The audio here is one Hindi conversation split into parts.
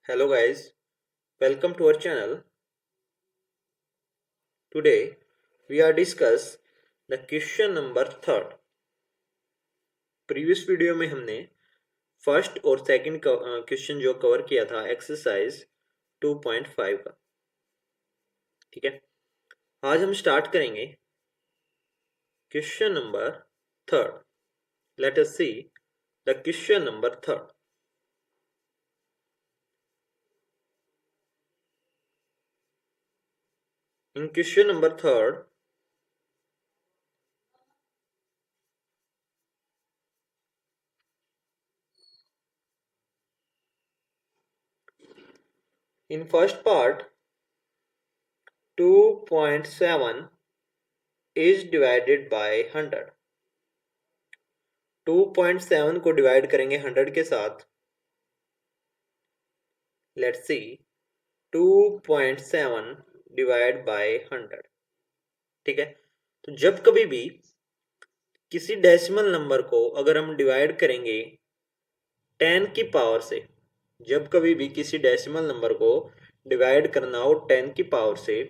Hello guys, welcome to our channel. Today we are discuss the question number third. Previous video में हमने फर्स्ट और सेकंड क्वेश्चन जो कवर किया था एक्सरसाइज 2.5 का। ठीक है, आज हम स्टार्ट करेंगे question number third. Late us see the question number third. In question number third, in first part 2.7 is divided by 100. 2.7 को डिवाइड करेंगे 100 के साथ। Let's see 2.7 divide by 100। ठीक है, तो जब कभी भी किसी डेसिमल नंबर को अगर हम डिवाइड करेंगे 10 की पावर से, जब कभी भी किसी डेसिमल नंबर को डिवाइड करना हो 10 की पावर से,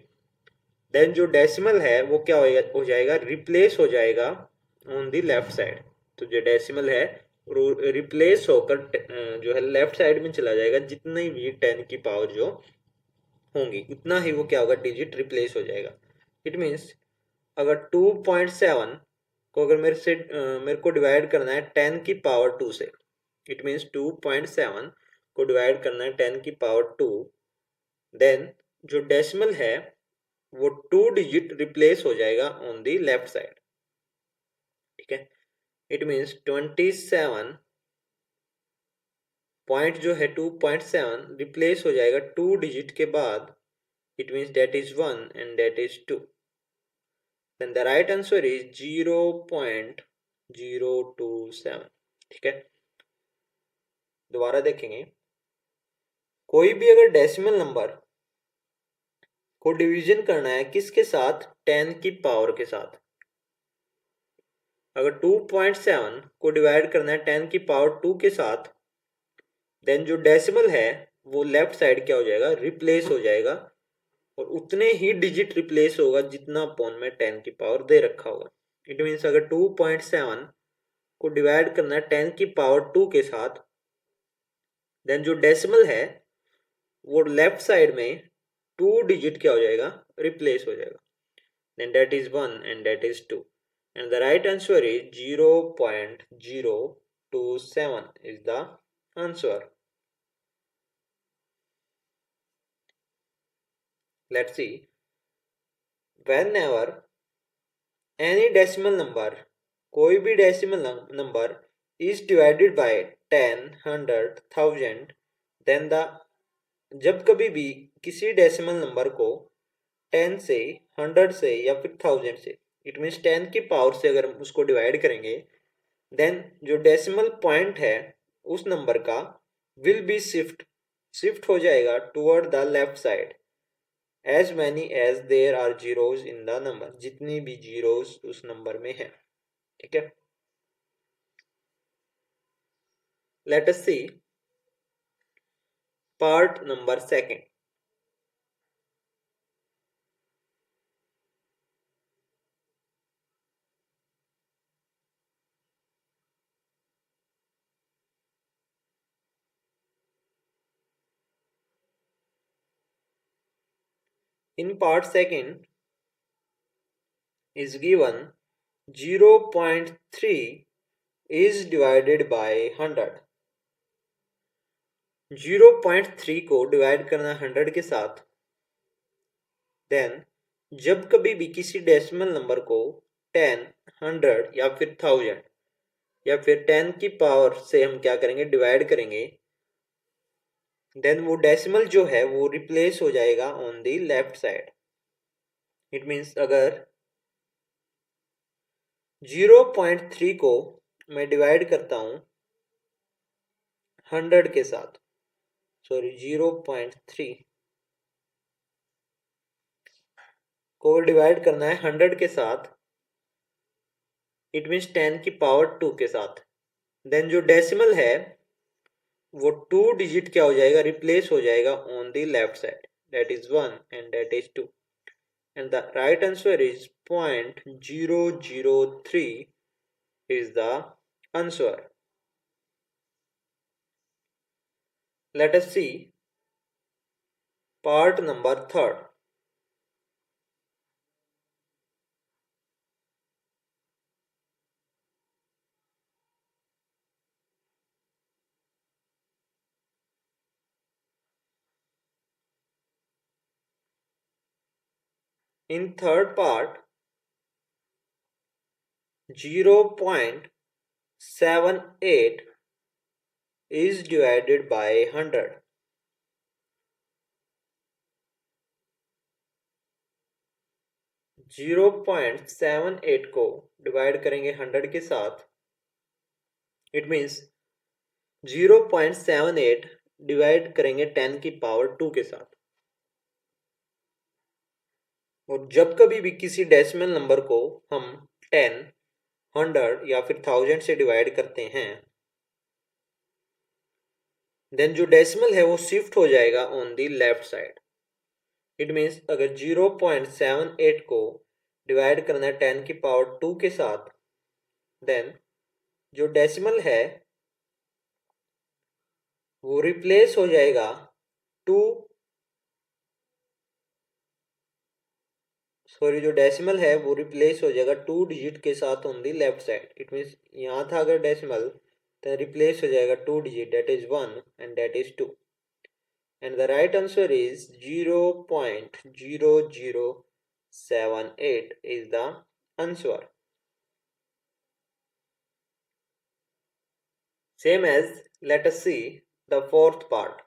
देन जो डेसिमल है वो क्या हो जाएगा, रिप्लेस हो जाएगा ऑन द लेफ्ट साइड। तो जो डेसिमल है रिप्लेस होकर जो है लेफ्ट साइड में चला जाएगा। जितनी भी 10 की पावर जो होंगी उतना ही वो क्या होगा, डिजिट रिप्लेस हो जाएगा। इट मीन्स अगर 2.7 को अगर मेरे को डिवाइड करना है 10 की पावर 2 से, इट मीन्स 2.7 को डिवाइड करना है 10 की पावर 2, देन जो डेसिमल है वो 2 डिजिट रिप्लेस हो जाएगा ऑन द लेफ्ट साइड। ठीक है, इट मीन्स 27 पॉइंट जो है 2.7 रिप्लेस हो जाएगा 2 डिजिट के बाद। It means that is 1 and that is 2। Then the right answer is 0.027। ठीक है, दोबारा देखेंगे। कोई भी अगर डेसिमल नंबर को डिवीजन करना है किसके साथ, 10 की पावर के साथ। अगर 2.7 को डिवाइड करना है 10 की पावर 2 के साथ, देन जो डेसिमल है वो लेफ्ट साइड क्या हो जाएगा, रिप्लेस हो जाएगा, और उतने ही डिजिट रिप्लेस होगा जितना अपॉन में 10 की पावर दे रखा होगा। इट मीन्स अगर 2.7 को डिवाइड करना है 10 की पावर 2 के साथ, देन जो डेसिमल है वो लेफ्ट साइड में 2 डिजिट क्या हो जाएगा, रिप्लेस हो जाएगा। Then that is 1 and that is 2 and the right answer is 0.027 is the answer. Let's see. Whenever any decimal number, कोई भी decimal number is divided by 10, 100, 1000, then the जब कभी भी किसी डेसिमल नंबर को 10 से, 100 से या फिर 1000 से, इट मीन्स 10 की पावर से अगर हम उसको डिवाइड करेंगे, देन जो डेसिमल पॉइंट है उस नंबर का विल बी शिफ्ट हो जाएगा toward the left side as many as there are zeros in the number, जितनी भी zeros उस नंबर में है। ठीक है, let us see part number second. In part second is given 0.3 is divided by 100। 0.3 को डिवाइड करना 100 के साथ, देन जब कभी भी किसी डेसिमल नंबर को 10, 100 या फिर 1000 या फिर 10 की पावर से हम क्या करेंगे, डिवाइड करेंगे, देन वो डेसिमल जो है वो रिप्लेस हो जाएगा on the left side. It means अगर 0.3 को मैं डिवाइड करता हूं 100 के साथ, सॉरी 0.3 को डिवाइड करना है 100 के साथ, इट मीन्स 10 की पावर 2 के साथ, देन जो डेसिमल है वो 2 डिजिट क्या हो जाएगा, रिप्लेस हो जाएगा on the left side, that is 1 and that is 2, and the right answer is 0.003 is the answer. Let us see part number third. In third part, 0.78 is divided by 100. Zero point seven eight को डिवाइड करेंगे 100 के साथ, इट मीन्स 0.78 डिवाइड करेंगे 10 की पावर 2 के साथ। और जब कभी भी किसी डेसिमल नंबर को हम 10, 100 या फिर 1000 से डिवाइड करते हैं, देन जो डेसिमल है वो शिफ्ट हो जाएगा on the left side. It means अगर 0.78 को डिवाइड करना है 10 की पावर 2 के साथ, देन जो डेसिमल है वो रिप्लेस हो जाएगा 2, सॉरी जो डेसिमल है वो रिप्लेस हो जाएगा 2 डिजिट के साथ on the left side. It means यहाँ था अगर डेसिमल तो रिप्लेस हो जाएगा 2 digit, that is 1 and that is 2, and the right answer is 0.0078 is the answer. Same as, let us see the fourth part.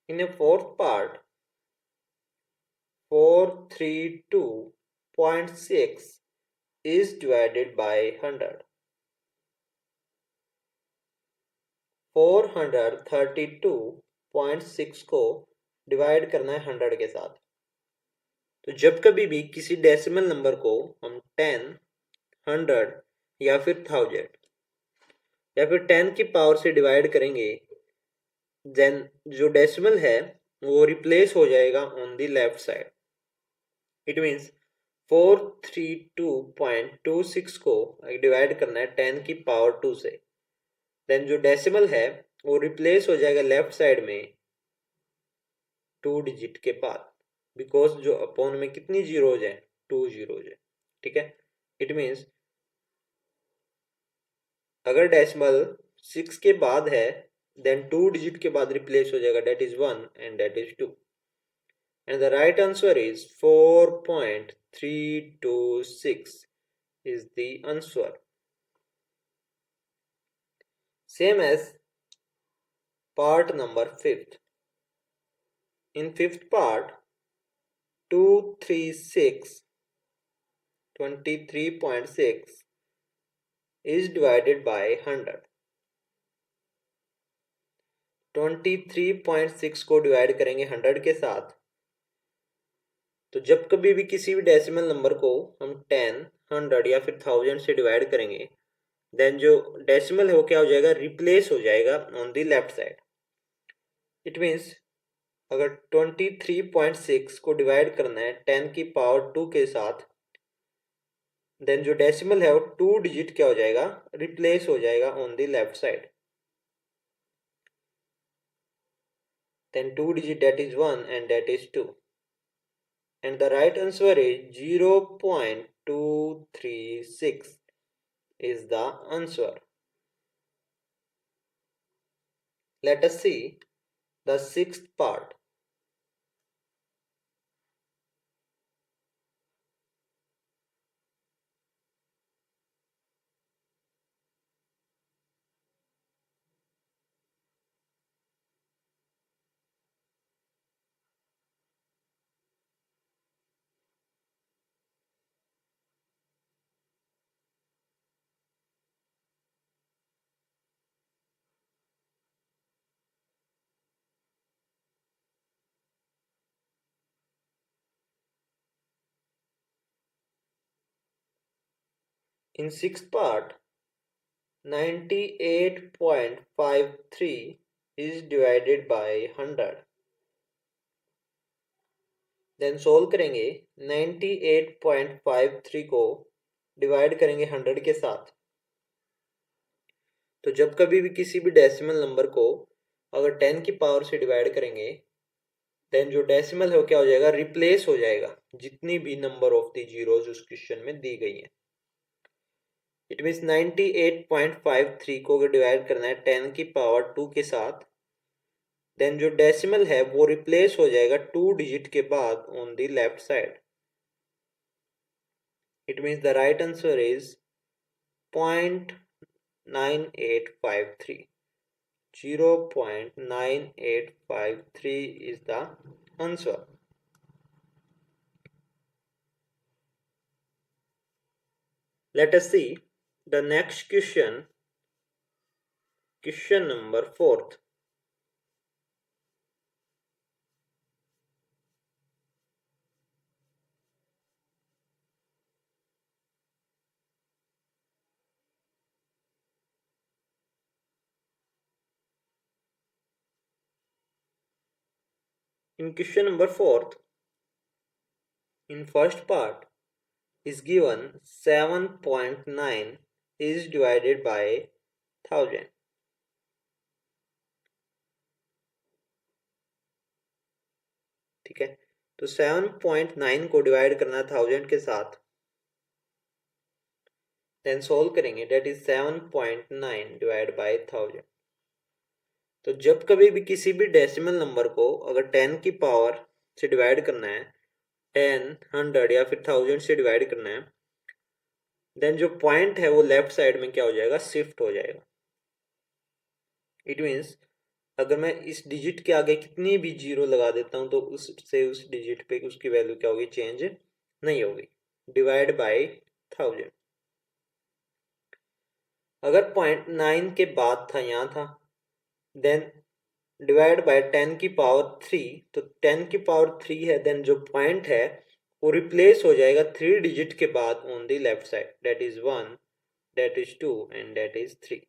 In a fourth part, 432.6 is divided by 100. 432.6 को डिवाइड करना है 100 के साथ। तो जब कभी भी किसी डेसिमल नंबर को हम 10, 100 या फिर 1000 या फिर 10 की पावर से डिवाइड करेंगे, देन जो डेसिमल है वो रिप्लेस हो जाएगा on the left side. It means 432.26 को डिवाइड करना है 10 की पावर 2 से, देन जो डेसिमल है वो रिप्लेस हो जाएगा लेफ्ट साइड में 2 डिजिट के बाद, बिकॉज जो अपॉन में कितनी जीरोज हैं, 2 जीरोज है। ठीक है, इट मीन्स अगर डेसिमल 6 के बाद है, देन 2 डिजिट के बाद रिप्लेस हो जाएगा, that is 1 and that is 2, and the right answer is 4.326 is the answer. Same as part number 5th. In 5th part, 236.23.6 is divided by 100. 23.6 को डिवाइड करेंगे 100 के साथ। तो जब कभी भी किसी भी डेसिमल नंबर को हम 10, 100 या फिर 1000 से डिवाइड करेंगे, देन जो डेसिमल है वो क्या हो जाएगा, रिप्लेस हो जाएगा on the left side. It means अगर 23.6 को डिवाइड करना है 10 की पावर 2 के साथ, देन जो डेसिमल है वो 2 डिजिट क्या हो जाएगा, रिप्लेस हो जाएगा on the left side, then 2 digit that is 1 and that is 2, and the right answer is 0.236 is the answer. Let us see the sixth part. In sixth part, 98.53 is divided by 100. Then solve करेंगे 98.53 को डिवाइड करेंगे 100 के साथ। तो जब कभी भी किसी भी डेसिमल नंबर को अगर 10 की पावर से डिवाइड करेंगे देन जो डेसिमल है वो क्या हो जाएगा, रिप्लेस हो जाएगा जितनी भी नंबर ऑफ द जीरोज उस क्वेश्चन में दी गई है। इट मीन्स 98.53 को अगर डिवाइड करना है 10 की पावर 2 के साथ देन जो डेसिमल है वो रिप्लेस हो जाएगा 2 डिजिट के बाद on the left side. It means the right answer is 0.9853। 0.9853 is the answer. Let us see the next question. Question number 4th. In question number 4th, in first part is given 7.9 is divided by 1000. ठीक है, तो 7.9 को डिवाइड करना 1000 के साथ देन सोल्व करेंगे दैट इज 7.9 डिवाइड बाय 1000। तो जब कभी भी किसी भी डेसिमल नंबर को अगर 10 की पावर से डिवाइड करना है 10, 100 या फिर 1000 से डिवाइड करना है देन जो पॉइंट है वो लेफ्ट साइड में क्या हो जाएगा, शिफ्ट हो जाएगा। इट मीन्स अगर मैं इस डिजिट के आगे कितनी भी जीरो लगा देता हूं तो उससे उस डिजिट पे उसकी वैल्यू क्या होगी, चेंज नहीं होगी। Divide by 1000। अगर 0.9 के बाद था यहाँ था देन डिवाइड बाय 10 की पावर 3, तो 10 की पावर 3 है देन जो पॉइंट है वो रिप्लेस हो जाएगा 3 डिजिट के बाद on the left side, that is 1, that is 2 and that is 3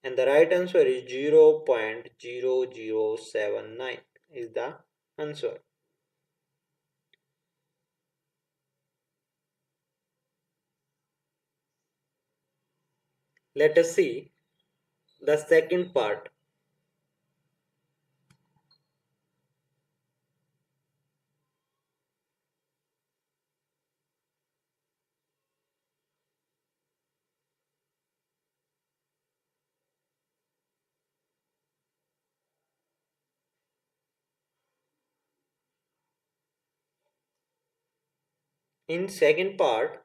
and the right answer is 0.0079 is the answer. Let us see the second part. In second part,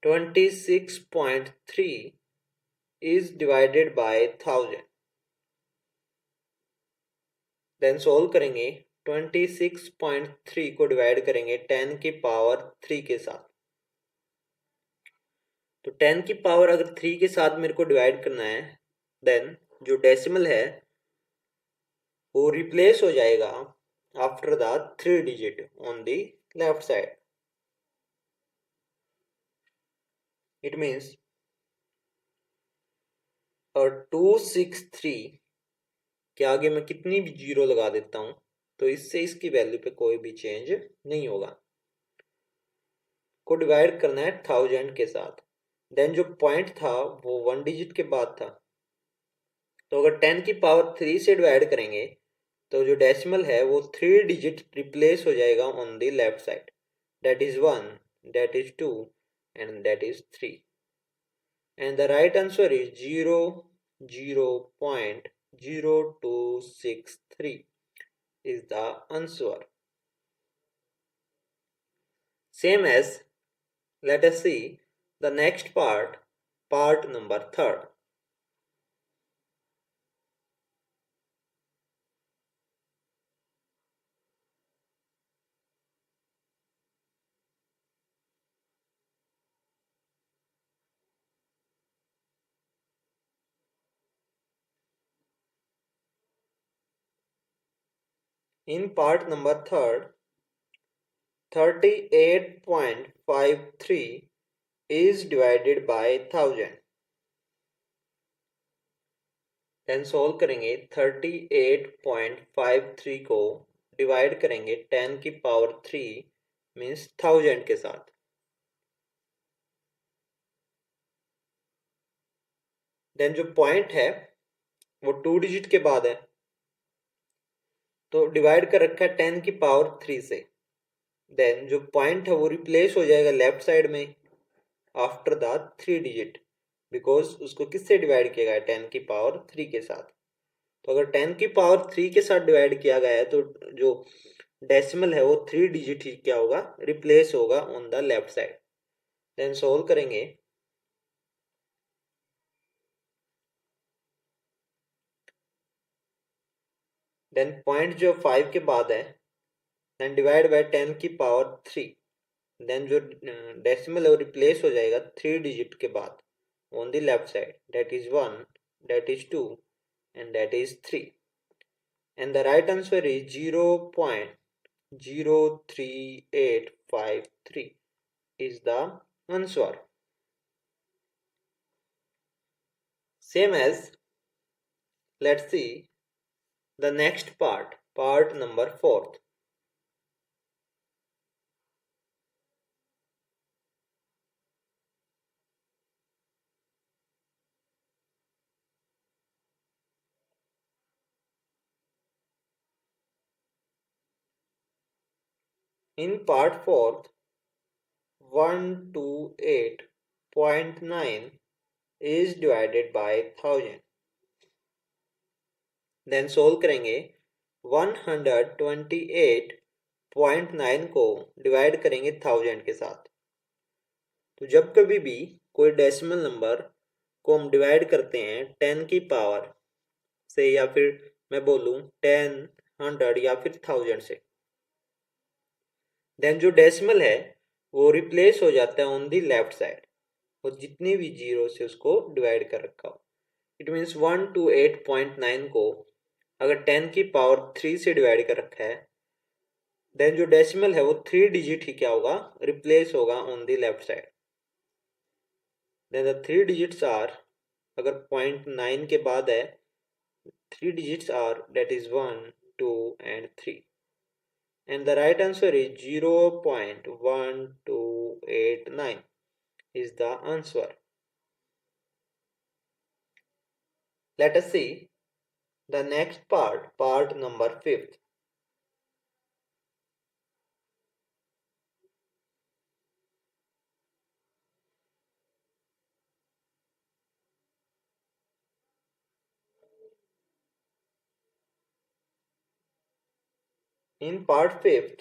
26.3 is divided by 1000. Then solve करेंगे 26.3 को डिवाइड करेंगे 10 की पावर 3 के साथ। तो 10 की पावर अगर 3 के साथ मेरे को डिवाइड करना है देन जो डेसिमल है वो रिप्लेस हो जाएगा after the 3 digit on the left side. It means और 263 के आगे मैं कितनी भी जीरो लगा देता हूं तो इससे इसकी वैल्यू पे कोई भी चेंज नहीं होगा। को डिवाइड करना है 1000 के साथ देन जो पॉइंट था वो 1 डिजिट के बाद था। तो अगर 10 की पावर 3 से डिवाइड करेंगे तो जो डेसिमल है वो 3 डिजिट रिप्लेस हो जाएगा on the left side, that is 1, that is 2 and that is 3 and the right answer is 0.0263 is the answer. Same as, let us see the next part, part number 3rd. In part number 3rd, 38.53 is divided by 1000. Then solve करेंगे 38.53 को डिवाइड करेंगे 10 की पावर 3 मीन्स 1000 के साथ। देन जो पॉइंट है वो 2 डिजिट के बाद है, तो डिवाइड कर रखा है 10 की पावर 3 से। देन जो पॉइंट है वो रिप्लेस हो जाएगा लेफ्ट साइड में आफ्टर द 3 डिजिट, बिकॉज उसको किससे डिवाइड किया गया है 10 की पावर 3 के साथ। तो अगर 10 की पावर 3 के साथ डिवाइड किया गया है तो जो डेसिमल है वो 3 डिजिट ही क्या होगा, रिप्लेस होगा on the left side. Then solve करेंगे देन पॉइंट जो 5 के बाद है देन डिवाइड बाय 10 की पावर 3। देन जो डेसिमल है वो रिप्लेस हो जाएगा 3 डिजिट के बाद on the left side, that is 1, that is 2 and that is 3, and the right answer is 0.03853 is the answer. Same as, let's see the next part number 4th. In part 4th, 128.9 is divided by 1000. Then solve करेंगे 128.9 को डिवाइड करेंगे 1000 के साथ। तो जब कभी भी कोई डेसिमल नंबर को हम डिवाइड करते हैं 10 की पावर से, या फिर मैं बोलूं 10, 100 या फिर 1000 से, देन जो डेसिमल है वो रिप्लेस हो जाता है ऑन दी लेफ्ट साइड और जितनी भी जीरो से उसको डिवाइड कर रखा हो। इट मीन्स 128.9 को अगर 10 की पावर 3 से डिवाइड कर रखा है देन जो डेसिमल है वो 3 डिजिट ही क्या होगा, रिप्लेस होगा on the left side. Then the 3 digits are, अगर 0.9 के बाद है 3 digits are, that is 1, 2 and 3, and the right answer is 0.1289 is the answer. Let us see the next part number 5th. In part 5th,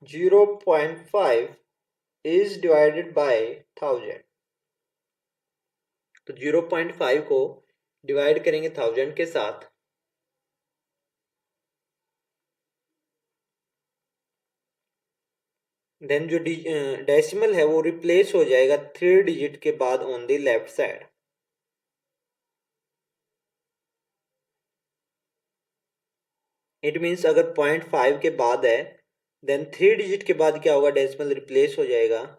0.5 is divided by 1000. तो 0.5 को डिवाइड करेंगे 1000 के साथ। देन जो डेसिमल है वो रिप्लेस हो जाएगा 3 डिजिट के बाद on the left side. It means अगर 0.5 के बाद है देन 3 डिजिट के बाद क्या होगा, डेसिमल रिप्लेस हो जाएगा,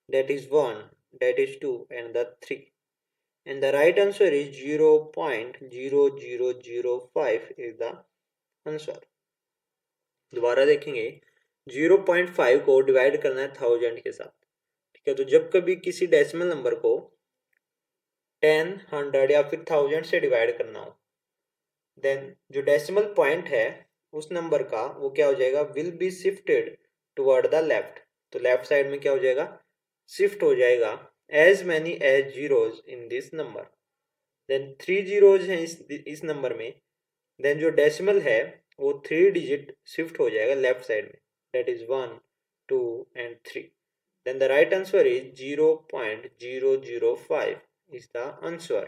that is 1, that is 2 and the 3, and the right answer is 0.0005 is the answer. दोबारा देखेंगे 0.5 को डिवाइड करना है 1000 के साथ, ठीक है। तो जब कभी किसी डेसिमल नंबर को 10, 100 या फिर 1000 से डिवाइड करना हो देन जो डेसिमल पॉइंट है उस नंबर का वो क्या हो जाएगा, will be shifted toward the left. तो लेफ्ट साइड में क्या हो जाएगा, शिफ्ट हो जाएगा as many as zeros in this number. Then 3 zeros हैं इस नंबर में, देन जो डेसिमल है वो 3 डिजिट शिफ्ट हो जाएगा लेफ्ट साइड में, that is 1, 2 and 3। Then the right answer is 0.005 is the answer.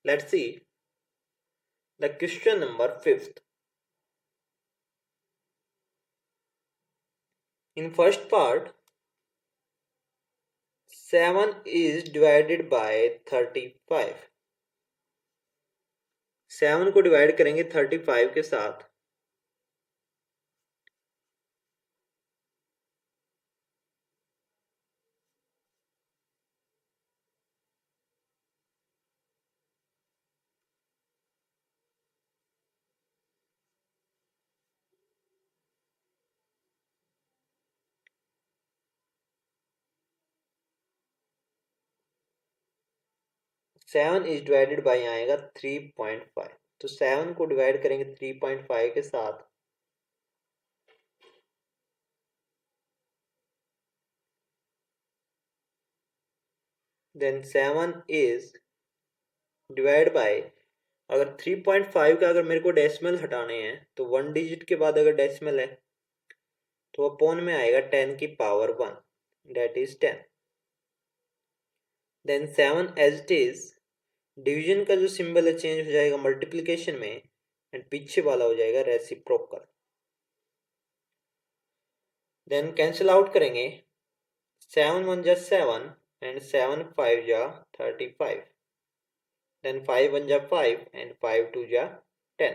Let's see the question number 5th. In first part, 7 is divided by 35। 7 को डिवाइड करेंगे 35 के साथ। सेवन इज डिवाइडेड बाई आएगा 3.5। तो 7 को डिवाइड करेंगे 3.5 के साथ। देन 7 इज डिवाइड बाय, अगर 3.5 का अगर मेरे को डेसिमल हटाने हैं तो 1 डिजिट के बाद अगर डेसिमल है तो अपॉन में आएगा 10 की power 1, that is 10। Then 7 as it is, division का जो सिंबल है चेंज हो जाएगा मल्टीप्लिकेशन में, एंड पीछे वाला हो जाएगा रेसिप्रोकल। देन कैंसिल आउट करेंगे, 7 1 जा 7 एंड 7 5 जा 35। Then 5 1 ja 5 and 5 2 ja 10,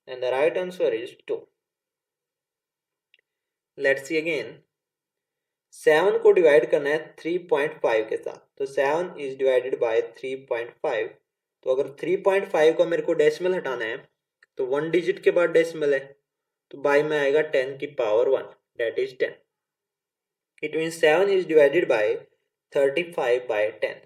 and the right answer is 2। Let's see again। 7 को डिवाइड करना है 3.5 के साथ, तो 7 is divided by 3.5। तो अगर 3.5 को मेरे को डेसिमल हटाना है तो 1 डिजिट के बाद डेसिमल है, तो बाई में आएगा 10 की power 1, that is 10। It means 7 is divided by 35 by 10।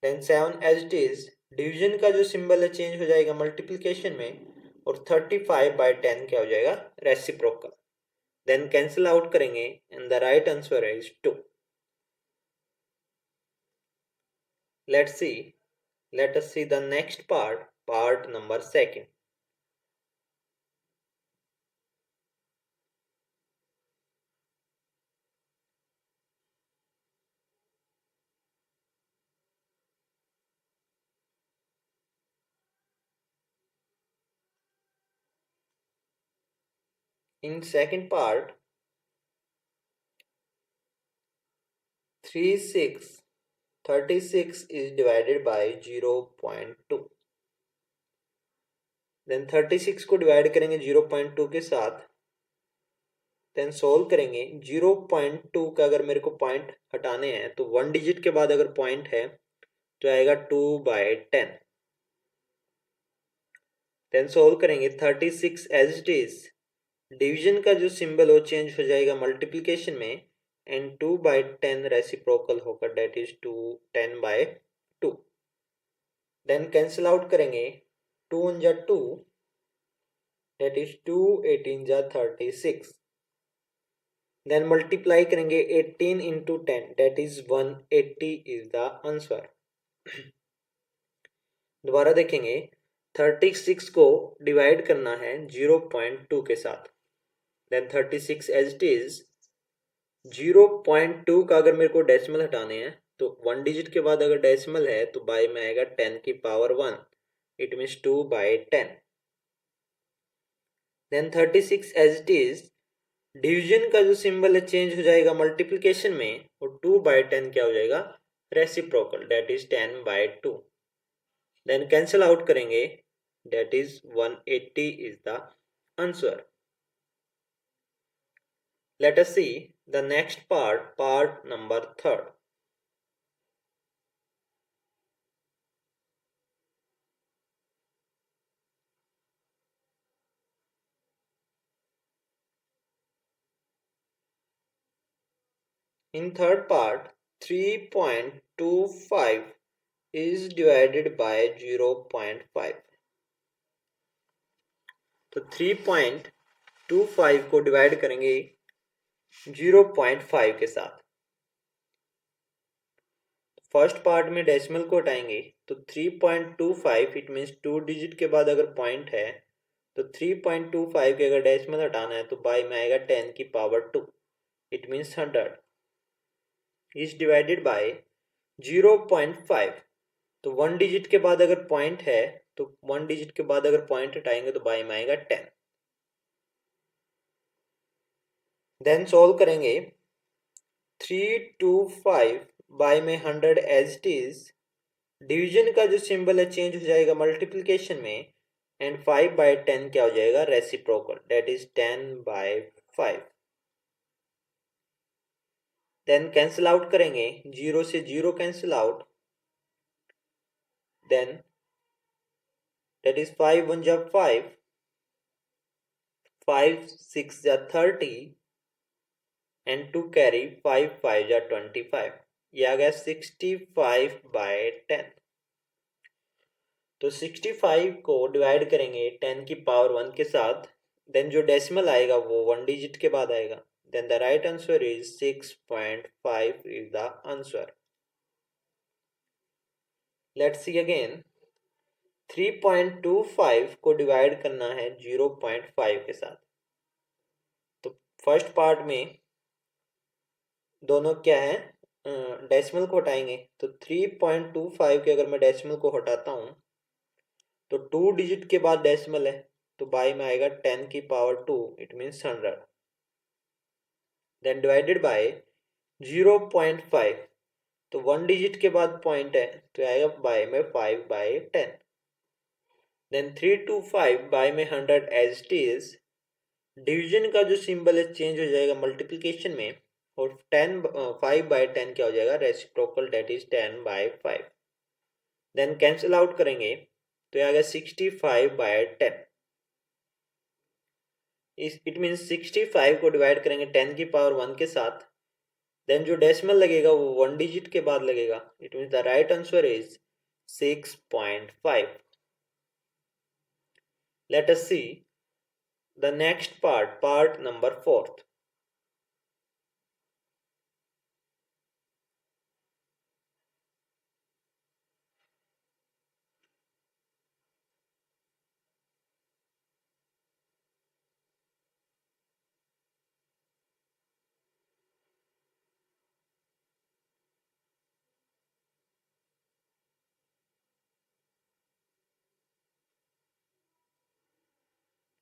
Then 7 as it is, division का जो सिंबल है चेंज हो जाएगा मल्टीप्लिकेशन में, और 35 बाय 10 क्या हो जाएगा, रेसिप्रोकल। देन कैंसिल आउट करेंगे and the right answer is 2। Let us see the next part number 2। In second part, 36 is divided by 0.2। Then 36 को डिवाइड करेंगे 0.2 के साथ। देन सोल्व करेंगे, 0.2 का अगर मेरे को पॉइंट हटाने हैं तो 1 डिजिट के बाद अगर पॉइंट है तो आएगा 2 बाय 10। देन सोल्व करेंगे, 36 एज इट इज, डिवीजन का जो सिंबल हो चेंज हो जाएगा मल्टीप्लिकेशन में, एंड 2 बाय 10 रेसिप्रोकल होकर, that is 2 10 by 2। Then cancel out करेंगे, 2 1 जा 2, डेट इज 2 18 जा 36। देन मल्टीप्लाई करेंगे 18 into 10, that is 180 is the answer. दोबारा देखेंगे, 36 को डिवाइड करना है 0.2 के साथ। देन 36 एज इट इज, 0.2 का अगर मेरे को डेसिमल हटाने हैं तो 1 डिजिट के बाद अगर डेसिमल है तो बाय में आएगा 10 की power 1, it means 2 by 10। Then 36 as it is, division का जो सिंबल है चेंज हो जाएगा मल्टीप्लिकेशन में, और 2 बाय 10 क्या हो जाएगा, reciprocal, that is 10 by 2। Then cancel out करेंगे, that is 180 is the answer. Let us see the next part number 3rd। In third part, 3.25 is divided by 0.5। तो 3.25 को डिवाइड करेंगे 0.5 के साथ। फर्स्ट पार्ट में डेसिमल को हटाएंगे तो 3.25, इट मीन्स 2 डिजिट के बाद अगर पॉइंट है तो 3.25 के अगर डेसिमल हटाना है तो बाय में आएगा 10 की power 2, it means 100 is divided by 0.5। तो 1 डिजिट के बाद अगर पॉइंट है तो 1 डिजिट के बाद अगर पॉइंट हटाएंगे तो बाय में आएगा 10। देन सोल्व करेंगे, 3 2 5 बाय में 100 एज इट इज, डिवीजन का जो सिंबल है चेंज हो जाएगा मल्टीप्लिकेशन में, एंड 5/10 क्या हो जाएगा, reciprocal, that is 10/5। Then cancel out करेंगे, 0 से 0 cancel out, then that is 5 1 जा 5, 5 6 जा 30, एंड 2 कैरी, 5 5 जा 25, ये आ गया 65/10। तो 65 को डिवाइड करेंगे 10 की पावर 1 के साथ, देन जो डेसिमल आएगा वो 1 डिजिट के बाद आएगा, then the right answer is 6.5 is the answer. Let's see again, 3.25 को डिवाइड करना है 0.5 के साथ। तो फर्स्ट पार्ट में दोनों क्या है, डेसिमल को हटाएंगे, तो 3.25 के अगर मैं डेसिमल को हटाता हूँ तो 2 डिजिट के बाद डेसिमल है, तो बाई में आएगा 10 की power 2, it means 100, then divided by 0.5, तो 1 डिजिट के बाद पॉइंट है तो आएगा बाय में 5/10, देन 325 बाय में 100 एज इट इज, डिवीजन का जो सिंबल है चेंज हो जाएगा मल्टीप्लिकेशन में, और 5/10 क्या हो जाएगा, reciprocal, that is 10/5, then cancel out करेंगे तो आ गया 65/10, इट मीन्स 65 को डिवाइड करेंगे 10 की पावर 1 के साथ, देन जो डेसिमल लगेगा वो 1 डिजिट के बाद लगेगा, it means the right answer is 6.5। Late us see the next part, part number 4।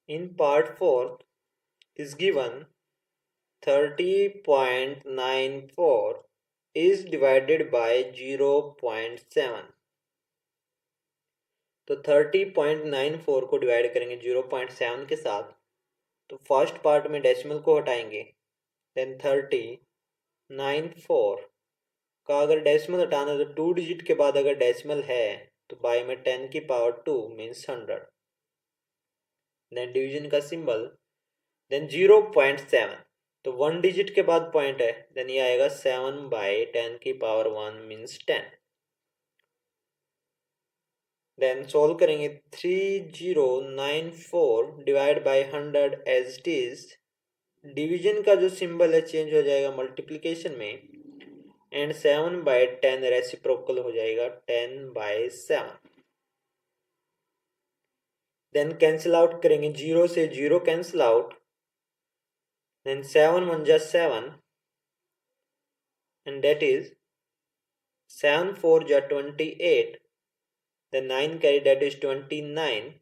In part 4 is given 30.94 is divided by 0.7। तो 30.94 को डिवाइड करेंगे 0.7 के साथ, तो फर्स्ट पार्ट में डेसिमल को हटाएंगे, देन 30.94 का अगर डेसिमल हटाना है तो 2 डिजिट के बाद अगर डेसिमल है तो बाई में 10 की पावर 2 मीन्स 100, देन डिवीजन का सिंबल, देन 0.7, तो 1 डिजिट के बाद पॉइंट है, देन ये आएगा 7/10 की पावर 1 मीन्स 10, देन सोल्व करेंगे 3094 divide by 100 as it is, division का जो सिंबल है चेंज हो जाएगा मल्टीप्लिकेशन में, एंड 7/10 रेसिप्रोकल हो जाएगा 10/7, देन कैंसिल आउट करेंगे, 0 से 0 cancel out, then 7 1 just 7, and that is 7 4 just 28, then 9 carry, that is 29,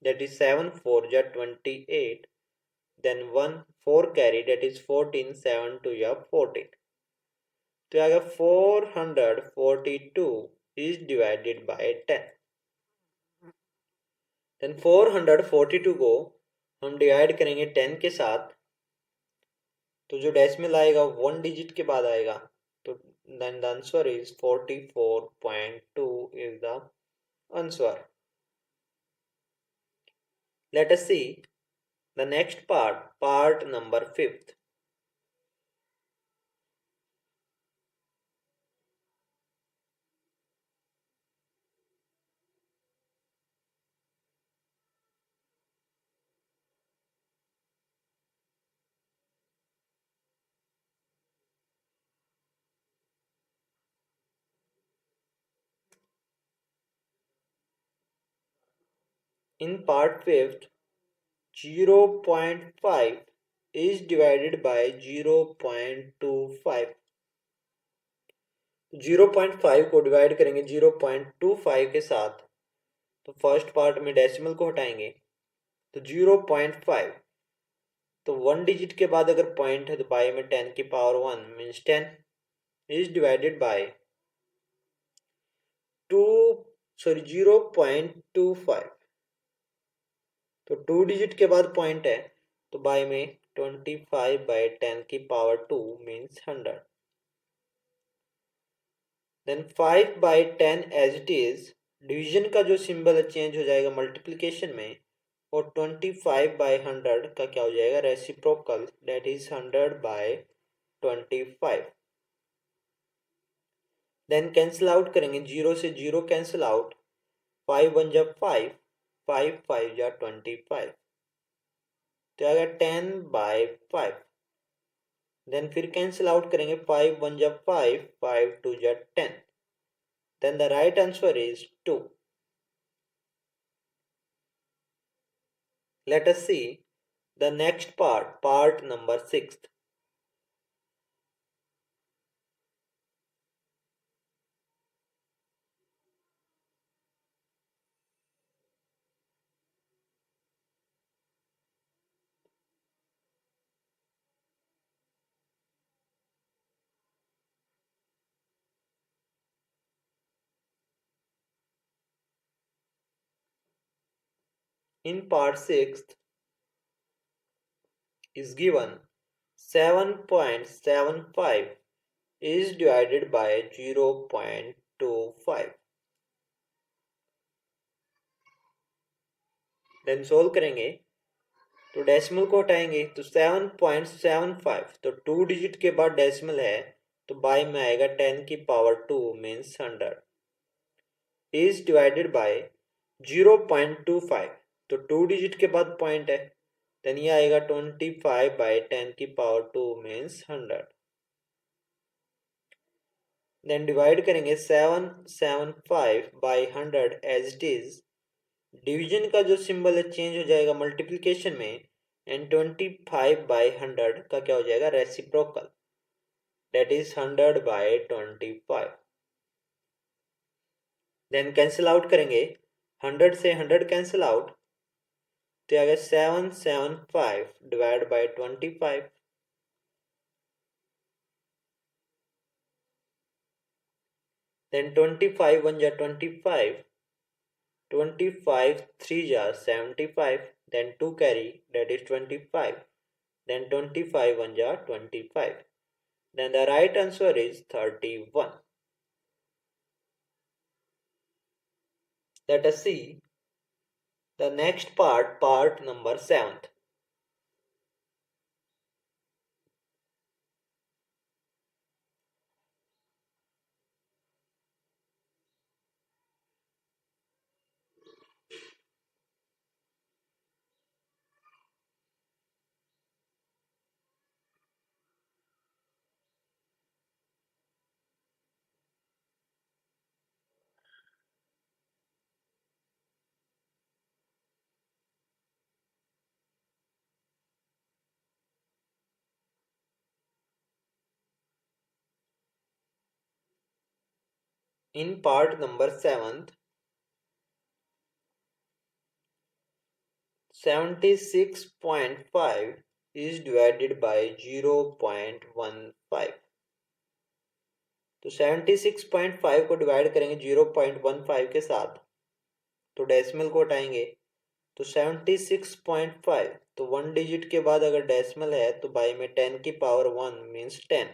that is 7 4 just 28, then 1 4 carry, that is 14, 7 2 just 14, तो आगे 442 is divided by 10, then 442 को हम डिवाइड करेंगे 10 के साथ, तो जो डेसिमल आएगा 1 डिजिट के बाद आएगा, तो then the answer is 44.2 is the answer. Let us see the next part, part number 5th. In part 5th, 0.5 is divided by 0.25. 0.5 को डिवाइड करेंगे 0.25 के साथ, तो फर्स्ट पार्ट में डेसिमल को हटाएंगे, तो 0.5, तो 1 डिजिट के बाद अगर पॉइंट है तो बाई में 10 की power 1 means 10, is divided by 0.25। तो 2 डिजिट के बाद पॉइंट है, तो बाय में 25/10 की power 2 means 100। Then 5/10 as it is, division का जो सिंबल है चेंज हो जाएगा मल्टीप्लिकेशन में, और 25/100 का क्या हो जाएगा, reciprocal, that is 100/25। Then cancel out करेंगे, 0 से 0 कैंसिल आउट, 5 1 जा 5, 5 5 जा 25, तो आ गया 10/5। देन फिर कैंसिल आउट करेंगे, 5 1 जा 5, 5 2 जा 10, then the right answer is 2। Let us see the next part, part number 6. In part 6 is given 7.75 is divided by 0.25. Then solve करेंगे, तो डेसिमल को हटाएंगे, तो 7.75, तो 2 डिजिट के बाद डेसिमल है, तो बाय में आएगा 10 की power 2 means 100 is divided bye 0.25, तो 2 डिजिट के बाद पॉइंट है, देन ये आएगा 25/10 की पावर 2 मीन्स 100। देन डिवाइड करेंगे 775/100 एज इट इज, डिवीजन का जो सिंबल है चेंज हो जाएगा मल्टीप्लिकेशन में, एंड 25/100 का क्या हो जाएगा, reciprocal, that is 100/25। Then cancel out करेंगे, 100 से 100 कैंसिल आउट, तो आ गया 775 डिवाइड बाय 25, देन 25 1 जा 25, 25 3 जा 75, then 2 carry, that is 25, then 25 1 ja 25, then the right answer is 31. Let us see the next part, part number 7th. In part number 7th, 76.5 is divided by 0.15, तो 76.5 को डिवाइड करेंगे 0.15 के साथ, तो डेसिमल को हटाएंगे, तो 76.5, तो 1 डिजिट के बाद अगर डेसिमल है तो बाई में 10 की power 1 means 10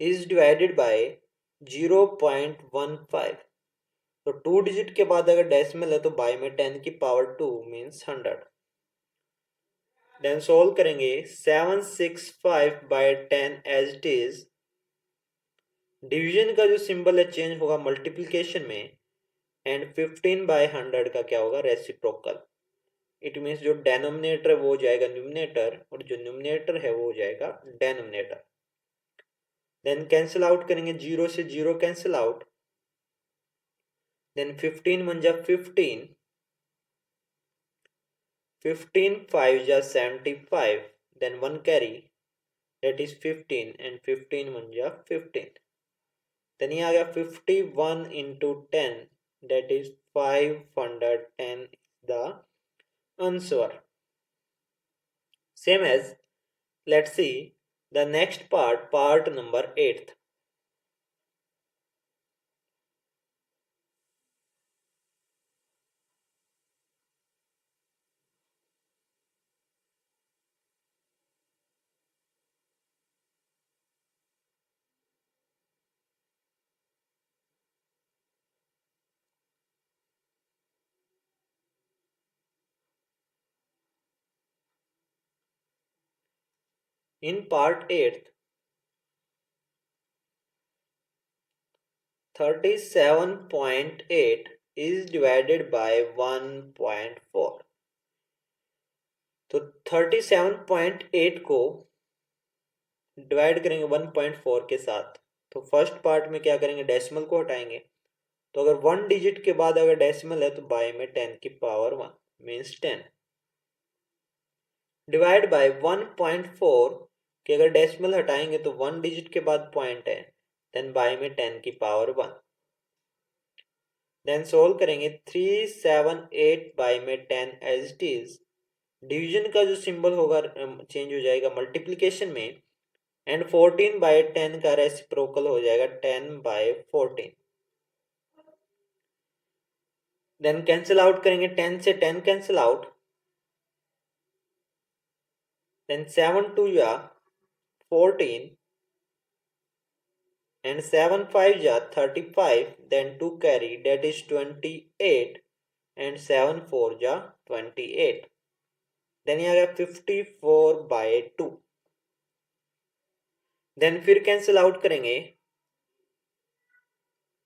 is divided bye 0.15, तो 2 डिजिट के बाद अगर डेसिमल है तो बाई में 10 की पावर 2 मीन्स 100। देन सोल्व करेंगे, 765/10 एज इट इज, डिवीजन का जो सिंबल है चेंज होगा मल्टीप्लिकेशन में, एंड 15/100 का क्या होगा, रेसिप्रोकल। इट मीन्स जो डेनोमिनेटर है वो हो जाएगा न्यूमिनेटर, और जो न्यूमिनेटर है वो हो जाएगा डेनोमिनेटर। देन कैंसिल आउट करेंगे, 0 से 0 कैंसिल आउट, देन 15 1 जा 15, 15 5 जा 75, then 1 carry, that is 15, and 15 1 जा 15, then ये आ गया 51 into 10, that is 510 is the answer. Same as, let's see The next part number 8th. In part 8th, 37.8 is divided by 1.4. तो 37.8 को डिवाइड करेंगे 1.4 के साथ। तो फर्स्ट पार्ट में क्या करेंगे, डेसिमल को हटाएंगे। तो अगर 1 डिजिट के बाद अगर डेसिमल है तो बाय में 10 की पावर 1 मीन्स 10 डिवाइड बाय 1.4 के अगर डेसिमल हटाएंगे तो 1 डिजिट के बाद पॉइंट है, देन बाय में 10 की पावर 1। देन सोल्व करेंगे 378 बाय में 10 एज इट इज। डिवीजन का जो सिंबल होगा चेंज हो जाएगा मल्टीप्लिकेशन में, एंड 14 बाय 10 का रेसिप्रोकल हो जाएगा 10 बाय 14। देन कैंसिल आउट करेंगे, 10 से 10 कैंसिल आउट, देन 7 2 या 14 and 7 5 ja 35, then 2 carry, that is 28, and 7 4 ja 28, then यहाँ गया 54 by 2। then फिर कैंसिल आउट करेंगे,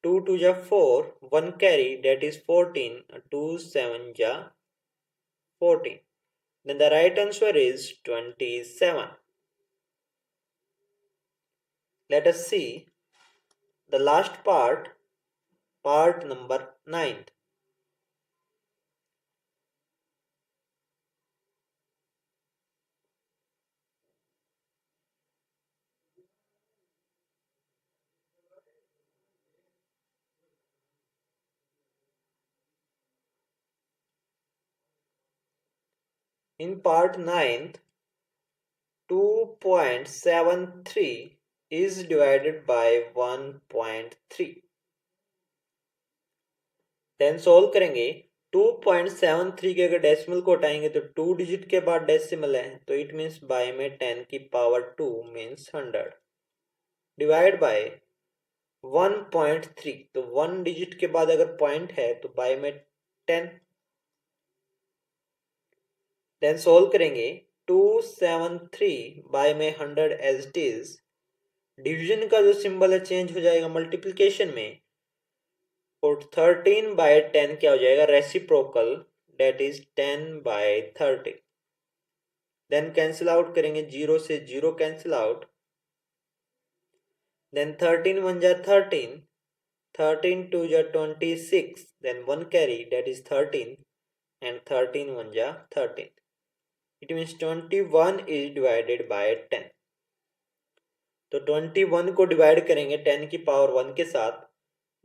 2 2 ja 4, 1 carry, that is 14, 2 7 ja 14, then the right answer is 27। let us see the last part number 9th. In part 9th, 2.73 is divided by 1.3। Then solve करेंगे, 2.73 के अगर डेसिमल को उठाएंगे तो 2 डिजिट के बाद डेसिमल है, तो इट मीन्स बाय में 10 की पावर 2 मीन्स 100 डिवाइड बाय 1.3। तो 1 डिजिट के बाद अगर पॉइंट है तो बाय में 10। देन सोल्व करेंगे, 273 बाय में 100 एज इट इज। डिवीजन का जो सिंबल है चेंज हो जाएगा मल्टीप्लिकेशन में, और 13 बाय 10 क्या हो जाएगा, reciprocal, that is 10 by 30। Then cancel out करेंगे, 0 से 0 कैंसिल आउट, देन 13 1 जा 13, 13 2 जा 26, then 1 carry, that is 13, and 13 1 जा 13। It means 21 is divided by 10। तो 21 को डिवाइड करेंगे 10 की पावर 1 के साथ,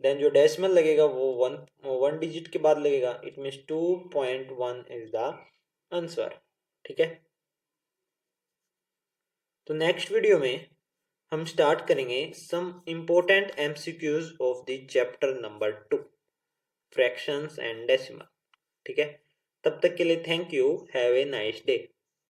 देन जो डेसिमल लगेगा वो वन डिजिट के बाद लगेगा, it means 2.1 is the answer. ठीक है, तो नेक्स्ट वीडियो में हम स्टार्ट करेंगे some important MCQs of the chapter number 2, fractions and decimal. ठीक है, तब तक के लिए thank you, have a nice day.